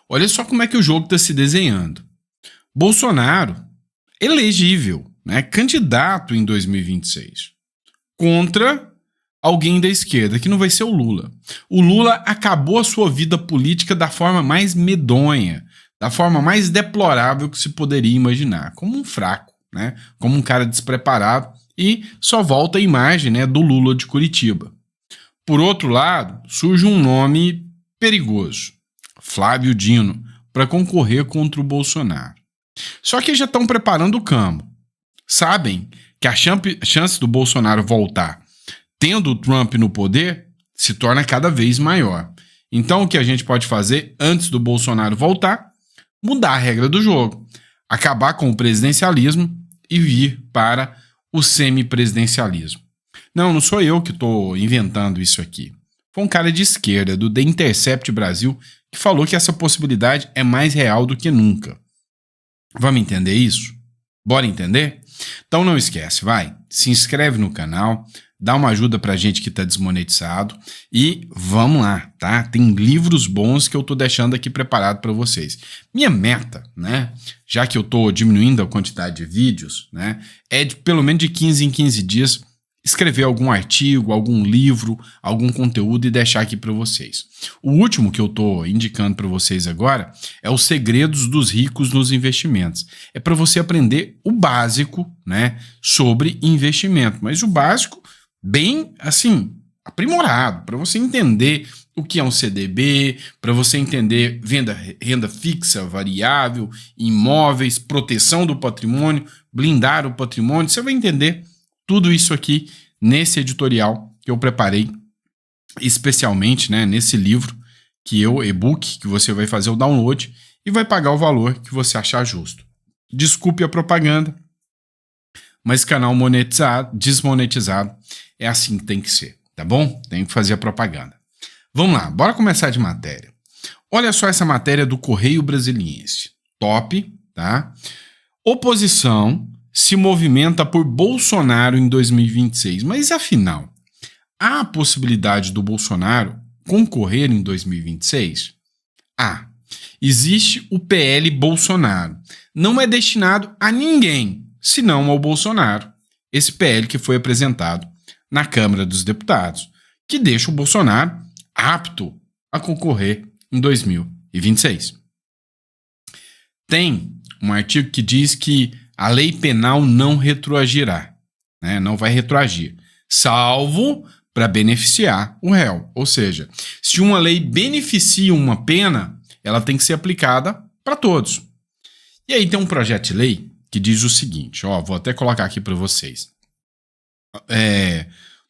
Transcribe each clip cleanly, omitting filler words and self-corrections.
Olha só como é que o jogo está se desenhando. Bolsonaro, elegível, né, candidato em 2026, contra alguém da esquerda, que não vai ser o Lula. O Lula acabou a sua vida política da forma mais medonha, da forma mais deplorável que se poderia imaginar, como um fraco, né, como um cara despreparado, e só volta a imagem, né, do Lula de Curitiba. Por outro lado, surge um nome perigoso, Flávio Dino, para concorrer contra o Bolsonaro. Só que já estão preparando o campo. Sabem que a chance do Bolsonaro voltar tendo o Trump no poder se torna cada vez maior. Então o que a gente pode fazer antes do Bolsonaro voltar? Mudar a regra do jogo. Acabar com o presidencialismo e vir para o semipresidencialismo. Não sou eu que estou inventando isso aqui. Foi um cara de esquerda, do The Intercept Brasil, que falou que essa possibilidade é mais real do que nunca. Vamos entender isso? Bora entender? Então não esquece, vai, se inscreve no canal, dá uma ajuda pra gente que tá desmonetizado e vamos lá, tá? Tem livros bons que eu tô deixando aqui preparado para vocês. Minha meta, né, já que eu tô diminuindo a quantidade de vídeos, né, é de pelo menos de 15 em 15 dias escrever algum artigo, algum livro, algum conteúdo e deixar aqui para vocês. O último que eu estou indicando para vocês agora é Os Segredos dos Ricos nos Investimentos. É para você aprender o básico, né, sobre investimento, mas o básico bem, assim, aprimorado, para você entender o que é um CDB, para você entender renda fixa, variável, imóveis, proteção do patrimônio, blindar o patrimônio. Você vai entender tudo isso aqui nesse editorial que eu preparei especialmente, né, nesse livro e-book, que você vai fazer o download e vai pagar o valor que você achar justo. Desculpe a propaganda, mas canal desmonetizado é assim que tem que ser, tá bom? Tem que fazer a propaganda. Vamos lá, bora começar de matéria. Olha só essa matéria do Correio Brasiliense. Top, tá? Oposição se movimenta por Bolsonaro em 2026. Mas, afinal, há a possibilidade do Bolsonaro concorrer em 2026? Existe o PL Bolsonaro. Não é destinado a ninguém, senão ao Bolsonaro. Esse PL que foi apresentado na Câmara dos Deputados, que deixa o Bolsonaro apto a concorrer em 2026. Tem um artigo que diz que a lei penal não retroagirá, né? Não vai retroagir, salvo para beneficiar o réu. Ou seja, se uma lei beneficia uma pena, ela tem que ser aplicada para todos. E aí tem um projeto de lei que diz o seguinte, vou até colocar aqui para vocês,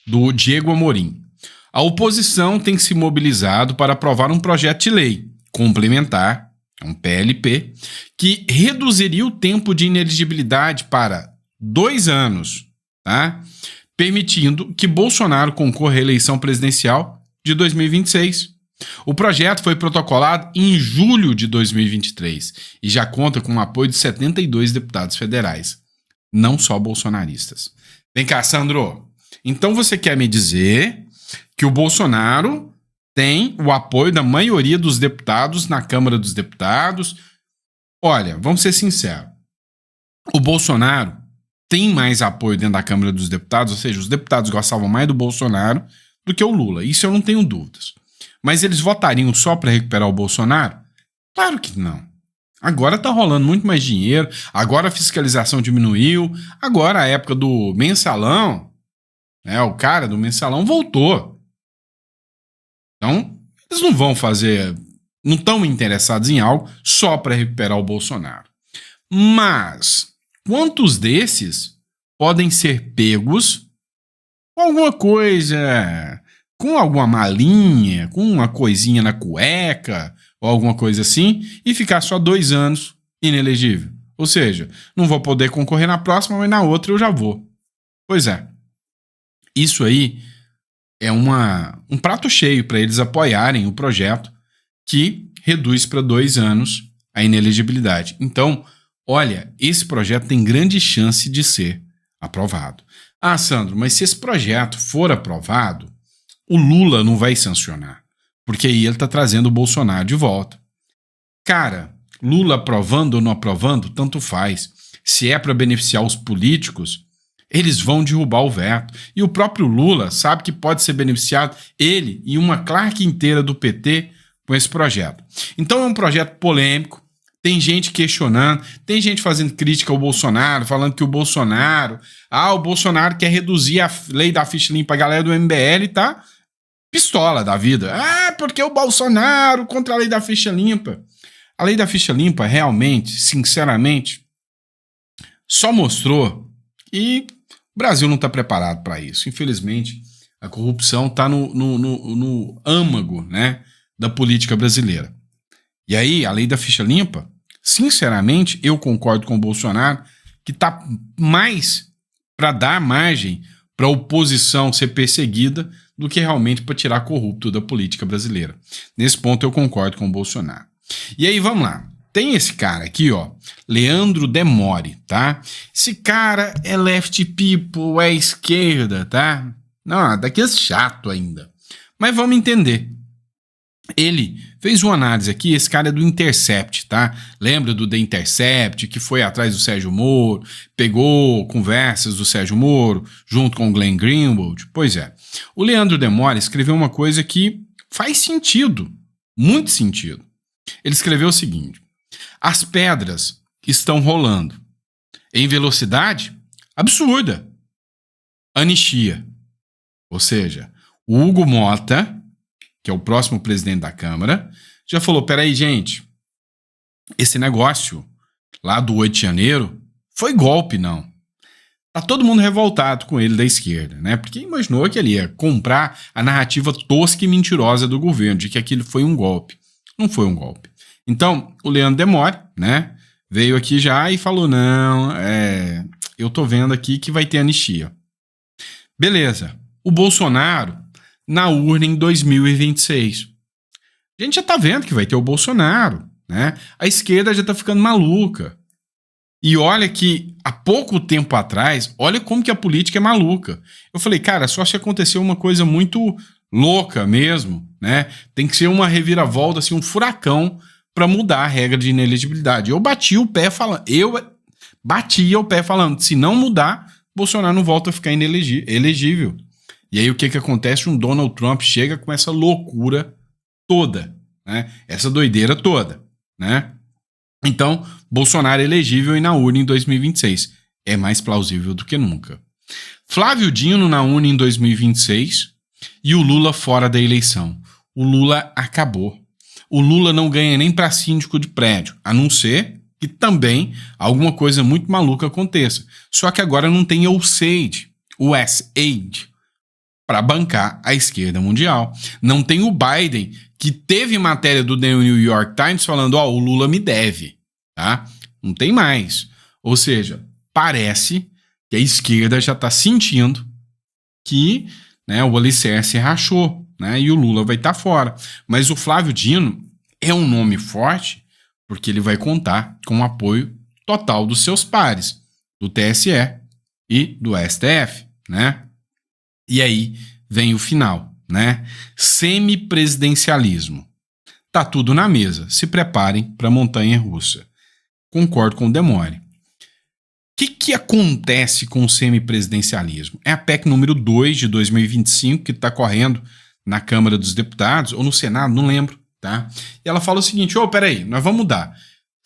do Diego Amorim. A oposição tem se mobilizado para aprovar um projeto de lei complementar, um PLP, que reduziria o tempo de inelegibilidade para 2 anos, tá? Permitindo que Bolsonaro concorra à eleição presidencial de 2026. O projeto foi protocolado em julho de 2023 e já conta com o apoio de 72 deputados federais, não só bolsonaristas. Vem cá, Sandro. Então você quer me dizer que o Bolsonaro tem o apoio da maioria dos deputados na Câmara dos Deputados? Olha, vamos ser sinceros. O Bolsonaro tem mais apoio dentro da Câmara dos Deputados, ou seja, os deputados gostavam mais do Bolsonaro do que o Lula. Isso eu não tenho dúvidas. Mas eles votariam só para recuperar o Bolsonaro? Claro que não. Agora tá rolando muito mais dinheiro, agora a fiscalização diminuiu, agora a época do mensalão, né, o cara do mensalão voltou. Então, eles não vão fazer, não estão interessados em algo só para recuperar o Bolsonaro. Mas, quantos desses podem ser pegos com alguma coisa, com alguma malinha, com uma coisinha na cueca, ou alguma coisa assim, e ficar só 2 anos inelegível? Ou seja, não vou poder concorrer na próxima, mas na outra eu já vou. Pois é. Isso aí é um prato cheio para eles apoiarem o projeto que reduz para 2 anos a inelegibilidade. Então, olha, esse projeto tem grande chance de ser aprovado. Sandro, mas se esse projeto for aprovado, o Lula não vai sancionar, porque aí ele está trazendo o Bolsonaro de volta. Cara, Lula aprovando ou não aprovando, tanto faz. Se é para beneficiar os políticos, eles vão derrubar o veto. E o próprio Lula sabe que pode ser beneficiado, ele e uma claque inteira do PT, com esse projeto. Então é um projeto polêmico, tem gente questionando, tem gente fazendo crítica ao Bolsonaro, falando que o Bolsonaro quer reduzir a lei da ficha limpa. A galera do MBL tá pistola da vida. Porque o Bolsonaro contra a lei da ficha limpa. A lei da ficha limpa realmente, sinceramente, só mostrou que o Brasil não está preparado para isso. Infelizmente, a corrupção está no âmago, né, da política brasileira. E aí, a lei da ficha limpa, sinceramente, eu concordo com o Bolsonaro, que está mais para dar margem para a oposição ser perseguida do que realmente para tirar corrupto da política brasileira. Nesse ponto eu concordo com o Bolsonaro. E aí, vamos lá. Tem esse cara aqui, ó, Leandro Demore, tá? Esse cara é left people, é esquerda, tá? Não, daqueles chato ainda. Mas vamos entender. Ele fez uma análise aqui, esse cara é do Intercept, tá? Lembra do The Intercept, que foi atrás do Sérgio Moro, pegou conversas do Sérgio Moro, junto com o Glenn Greenwald? Pois é. O Leandro Demore escreveu uma coisa que faz sentido, muito sentido. Ele escreveu o seguinte: as pedras estão rolando em velocidade absurda. Anistia. Ou seja, o Hugo Mota, que é o próximo presidente da Câmara, já falou, peraí, gente, esse negócio lá do 8 de janeiro foi golpe, não. Tá todo mundo revoltado com ele da esquerda, né? Porque imaginou que ele ia comprar a narrativa tosca e mentirosa do governo, de que aquilo foi um golpe. Não foi um golpe. Então, o Leandro Demore, né, veio aqui já e falou, não, eu tô vendo aqui que vai ter anistia. Beleza. O Bolsonaro na urna em 2026. A gente já tá vendo que vai ter o Bolsonaro, né? A esquerda já tá ficando maluca. E olha que há pouco tempo atrás, olha como que a política é maluca. Eu falei, cara, só se aconteceu uma coisa muito louca mesmo, né? Tem que ser uma reviravolta, assim, um furacão para mudar a regra de inelegibilidade. Eu batia o pé falando, se não mudar, Bolsonaro não volta a ficar inelegível. E aí o que acontece? Um Donald Trump chega com essa loucura toda, né? Essa doideira toda, né? Então, Bolsonaro é elegível e na urna em 2026. É mais plausível do que nunca. Flávio Dino na urna em 2026 e o Lula fora da eleição. O Lula acabou. O Lula não ganha nem para síndico de prédio, a não ser que também alguma coisa muito maluca aconteça. Só que agora não tem o SAID, para bancar a esquerda mundial. Não tem o Biden, que teve matéria do The New York Times falando, o Lula me deve, tá? Não tem mais. Ou seja, parece que a esquerda já está sentindo que, né, o alicerce rachou, né, e o Lula vai estar fora. Mas o Flávio Dino é um nome forte porque ele vai contar com o apoio total dos seus pares, do TSE e do STF, né? E aí vem o final, né? Semipresidencialismo. Tá tudo na mesa. Se preparem para a montanha-russa. Concordo com o Demore. O que acontece com o semipresidencialismo? É a PEC número 2 de 2025 que está correndo na Câmara dos Deputados, ou no Senado, não lembro, tá? E ela fala o seguinte, peraí, nós vamos mudar.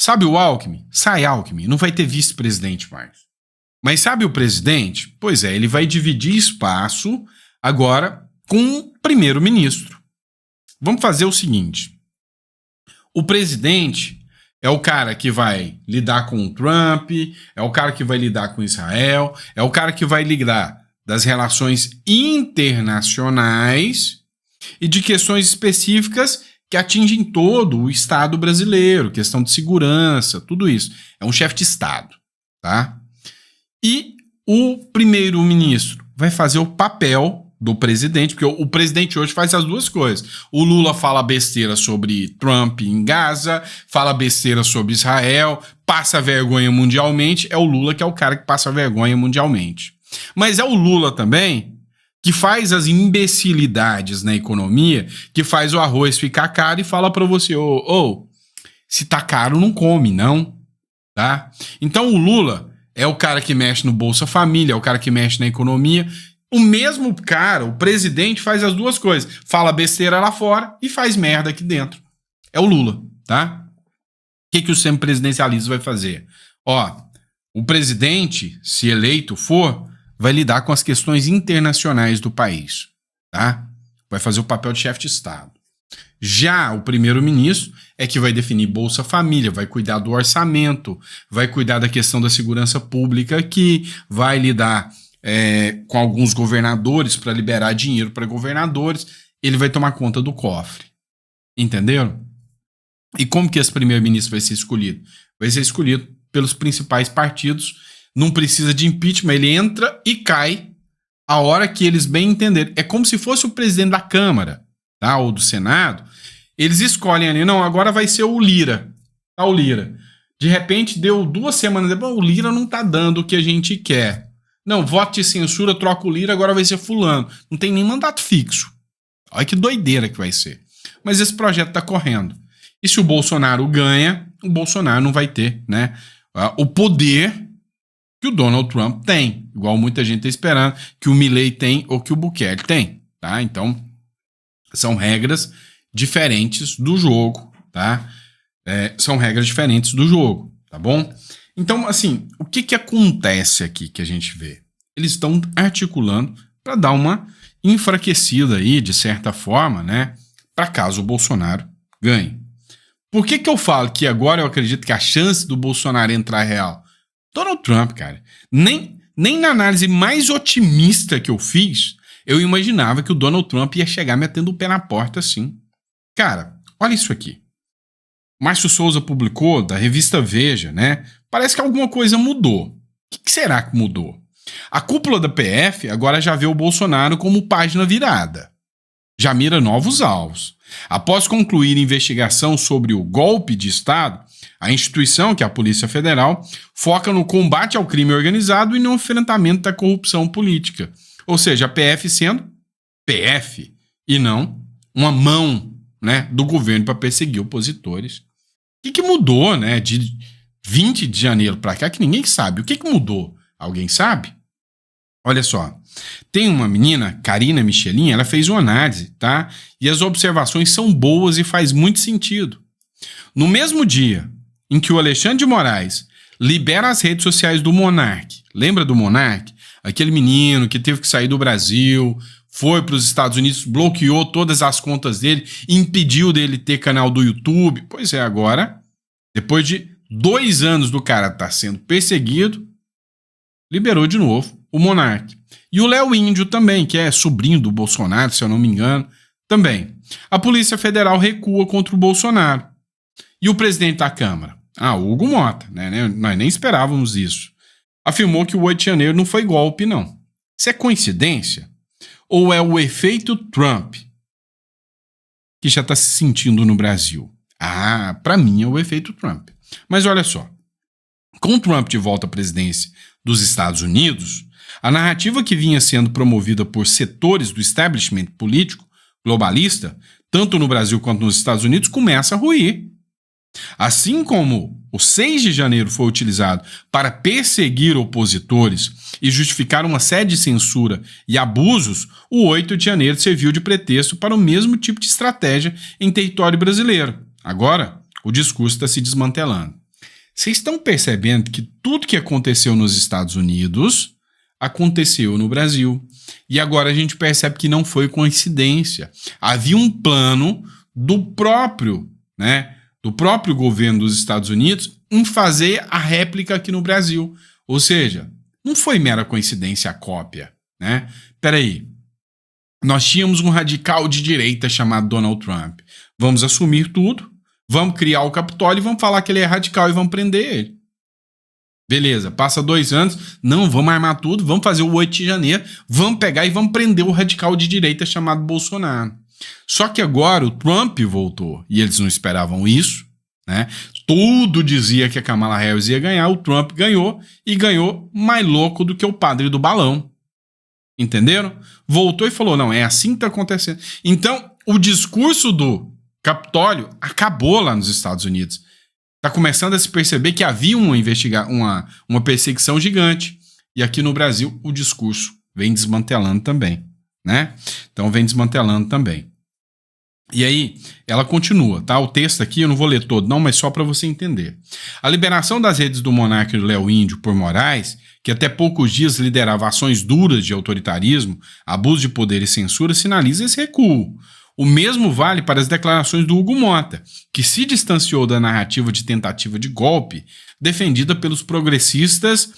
Sabe o Alckmin? Sai Alckmin, não vai ter vice-presidente mais. Mas sabe o presidente? Pois é, ele vai dividir espaço agora com o primeiro-ministro. Vamos fazer o seguinte. O presidente é o cara que vai lidar com o Trump, é o cara que vai lidar com Israel, é o cara que vai lidar das relações internacionais e de questões específicas que atingem todo o Estado brasileiro, questão de segurança, tudo isso. É um chefe de Estado, tá? E o primeiro-ministro vai fazer o papel do presidente, porque o presidente hoje faz as duas coisas. O Lula fala besteira sobre Trump em Gaza, fala besteira sobre Israel, passa vergonha mundialmente. É o Lula que é o cara que passa vergonha mundialmente. Mas é o Lula também que faz as imbecilidades na economia, que faz o arroz ficar caro e fala para você, Se tá caro, não come, não. Tá? Então o Lula é o cara que mexe no Bolsa Família, é o cara que mexe na economia. O mesmo cara, o presidente, faz as duas coisas. Fala besteira lá fora e faz merda aqui dentro. É o Lula, tá? O que o semipresidencialismo vai fazer? Ó, o presidente, se eleito for, vai lidar com as questões internacionais do país, tá? Vai fazer o papel de chefe de Estado. Já o primeiro-ministro é que vai definir Bolsa Família, vai cuidar do orçamento, vai cuidar da questão da segurança pública aqui, vai lidar com alguns governadores para liberar dinheiro para governadores, ele vai tomar conta do cofre. Entenderam? E como que esse primeiro-ministro vai ser escolhido? Vai ser escolhido pelos principais partidos, não precisa de impeachment, ele entra e cai a hora que eles bem entenderem. É como se fosse o presidente da Câmara, tá? Ou do Senado, eles escolhem ali, não, agora vai ser o Lira, tá? O Lira. De repente, deu 2 semanas depois, o Lira não tá dando o que a gente quer. Não, voto de censura, troca o Lira, agora vai ser fulano. Não tem nem mandato fixo. Olha que doideira que vai ser. Mas esse projeto tá correndo. E se o Bolsonaro ganha, o Bolsonaro não vai ter, né, o poder que o Donald Trump tem. Igual muita gente tá esperando que o Milley tem ou que o Bukele tem, tá? Então, são regras diferentes do jogo, tá? São regras diferentes do jogo, tá bom? Então, assim, o que acontece aqui que a gente vê? Eles estão articulando para dar uma enfraquecida aí, de certa forma, né? Para caso o Bolsonaro ganhe. Por que eu falo que agora eu acredito que a chance do Bolsonaro entrar é real? Donald Trump, cara, nem na análise mais otimista que eu fiz, eu imaginava que o Donald Trump ia chegar metendo o pé na porta assim. Cara, olha isso aqui. Márcio Souza publicou, da revista Veja, né? Parece que alguma coisa mudou. O que será que mudou? A cúpula da PF agora já vê o Bolsonaro como página virada. Já mira novos alvos. Após concluir investigação sobre o golpe de Estado, a instituição, que é a Polícia Federal, foca no combate ao crime organizado e no enfrentamento da corrupção política. Ou seja, a PF sendo PF e não uma mão, né, do governo para perseguir opositores. O que mudou, né, de 20 de janeiro para cá, que ninguém sabe? O que mudou? Alguém sabe? Olha só, tem uma menina, Karina Michelin, ela fez uma análise, tá? E as observações são boas e faz muito sentido. No mesmo dia em que o Alexandre de Moraes libera as redes sociais do Monark, lembra do Monark? Aquele menino que teve que sair do Brasil, foi para os Estados Unidos, bloqueou todas as contas dele, impediu dele ter canal do YouTube. Pois é, agora, depois de 2 anos do cara estar sendo perseguido, liberou de novo o Monark. E o Léo Índio também, que é sobrinho do Bolsonaro, se eu não me engano, também. A Polícia Federal recua contra o Bolsonaro. E o presidente da Câmara? O Hugo Mota, né? Nós nem esperávamos isso. Afirmou que o 8 de janeiro não foi golpe, não. Isso é coincidência? Ou é o efeito Trump que já está se sentindo no Brasil? Para mim é o efeito Trump. Mas olha só, com Trump de volta à presidência dos Estados Unidos, a narrativa que vinha sendo promovida por setores do establishment político globalista, tanto no Brasil quanto nos Estados Unidos, começa a ruir. Assim como o 6 de janeiro foi utilizado para perseguir opositores e justificar uma série de censura e abusos, o 8 de janeiro serviu de pretexto para o mesmo tipo de estratégia em território brasileiro. Agora, o discurso está se desmantelando. Vocês estão percebendo que tudo que aconteceu nos Estados Unidos aconteceu no Brasil. E agora a gente percebe que não foi coincidência. Havia um plano do próprio governo dos Estados Unidos em fazer a réplica aqui no Brasil. Ou seja, não foi mera coincidência a cópia, né? Peraí, nós tínhamos um radical de direita chamado Donald Trump. Vamos assumir tudo, vamos criar o Capitólio e vamos falar que ele é radical e vamos prender ele. Beleza, passa 2 anos, não, vamos armar tudo, vamos fazer o 8 de janeiro, vamos pegar e vamos prender o radical de direita chamado Bolsonaro. Só que agora o Trump voltou e eles não esperavam isso, né? Tudo dizia que a Kamala Harris ia ganhar, o Trump ganhou e ganhou mais louco do que o padre do balão. Entenderam? Voltou e falou, não, é assim que tá acontecendo. Então, o discurso do Capitólio acabou lá nos Estados Unidos. Está começando a se perceber que havia uma perseguição gigante. E aqui no Brasil o discurso vem desmantelando também, né? Então vem desmantelando também. E aí, ela continua, tá? O texto aqui eu não vou ler todo, não, mas só para você entender. A liberação das redes do monarca e do Léo Índio por Moraes, que até poucos dias liderava ações duras de autoritarismo, abuso de poder e censura, sinaliza esse recuo. O mesmo vale para as declarações do Hugo Mota, que se distanciou da narrativa de tentativa de golpe defendida pelos progressistas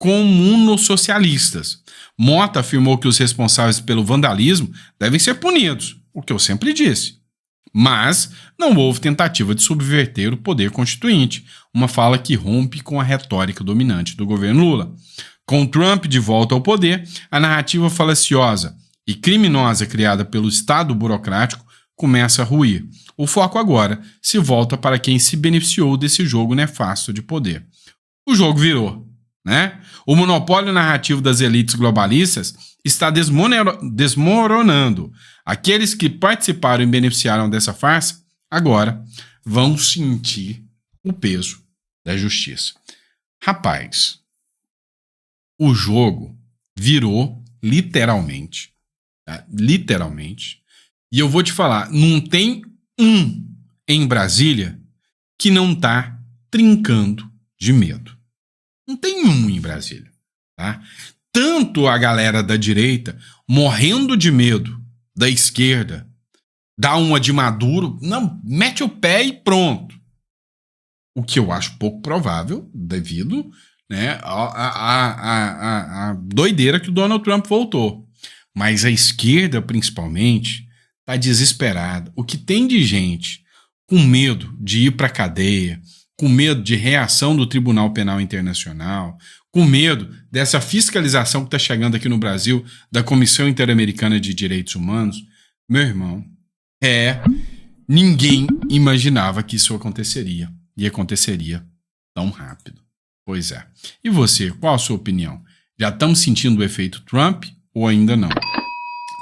comunossocialistas. Mota afirmou que os responsáveis pelo vandalismo devem ser punidos, o que eu sempre disse. Mas não houve tentativa de subverter o poder constituinte, uma fala que rompe com a retórica dominante do governo Lula. Com Trump de volta ao poder, a narrativa falaciosa e criminosa criada pelo Estado burocrático começa a ruir. O foco agora se volta para quem se beneficiou desse jogo nefasto de poder. O jogo virou, né? O monopólio narrativo das elites globalistas está desmoronando. Aqueles que participaram e beneficiaram dessa farsa, agora vão sentir o peso da justiça. Rapaz, o jogo virou literalmente, tá? Literalmente. E eu vou te falar, não tem um em Brasília que não tá trincando de medo. Não tem um em Brasília, tá? Tanto a galera da direita morrendo de medo da esquerda, dá uma de Maduro, não, mete o pé e pronto. O que eu acho pouco provável, devido, né, a doideira que o Donald Trump voltou. Mas a esquerda, principalmente, está desesperada. O que tem de gente com medo de ir para a cadeia, com medo de reação do Tribunal Penal Internacional, com medo dessa fiscalização que está chegando aqui no Brasil da Comissão Interamericana de Direitos Humanos, meu irmão, ninguém imaginava que isso aconteceria. E aconteceria tão rápido. Pois é. E você, qual a sua opinião? Já estamos sentindo o efeito Trump ou ainda não?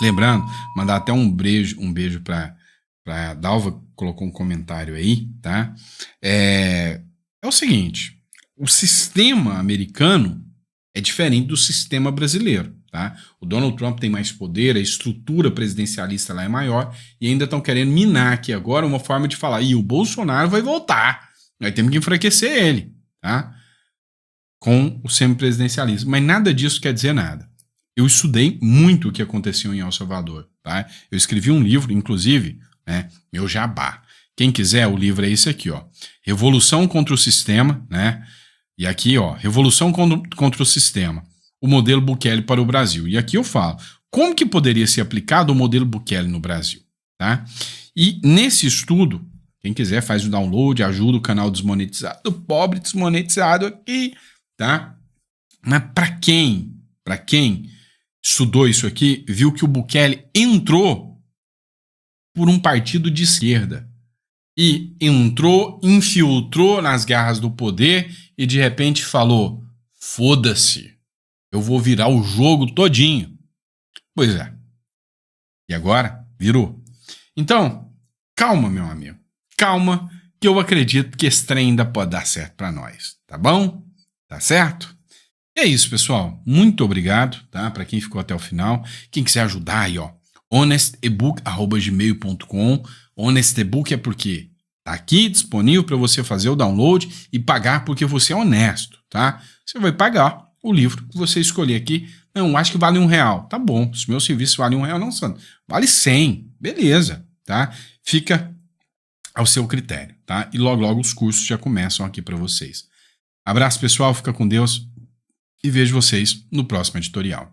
Lembrando, mandar até um beijo para a Dalva, colocou um comentário aí, tá? É o seguinte, o sistema americano é diferente do sistema brasileiro, tá? O Donald Trump tem mais poder, a estrutura presidencialista lá é maior e ainda estão querendo minar aqui agora uma forma de falar, o Bolsonaro vai voltar, nós temos que enfraquecer ele, tá? Com o semipresidencialismo, mas nada disso quer dizer nada. Eu estudei muito o que aconteceu em El Salvador, tá? Eu escrevi um livro, inclusive, né, meu jabá. Quem quiser, o livro é esse aqui, ó, Revolução contra o Sistema, né? E aqui, ó, Revolução contra o Sistema, o modelo Bukele para o Brasil. E aqui eu falo, como que poderia ser aplicado o modelo Bukele no Brasil, tá? E nesse estudo, quem quiser faz o download, ajuda o canal desmonetizado, pobre desmonetizado aqui, tá? Mas para quem estudou isso aqui, viu que o Bukele entrou por um partido de esquerda e infiltrou nas garras do poder e de repente falou, foda-se, eu vou virar o jogo todinho. Pois é. E agora virou. Então, calma, meu amigo. Calma, que eu acredito que esse trem ainda pode dar certo para nós. Tá bom? Tá certo? E é isso, pessoal. Muito obrigado, tá? Para quem ficou até o final. Quem quiser ajudar aí, ó, honestebook@gmail.com. Honestebook é porque tá aqui disponível para você fazer o download e pagar porque você é honesto, tá? Você vai pagar o livro que você escolher aqui. Não, acho que vale R$1. Tá bom, se meu serviço vale R$1, não, Sandro. Vale 100. Beleza, tá? Fica ao seu critério, tá? E logo, logo os cursos já começam aqui para vocês. Abraço, pessoal. Fica com Deus. E vejo vocês no próximo editorial.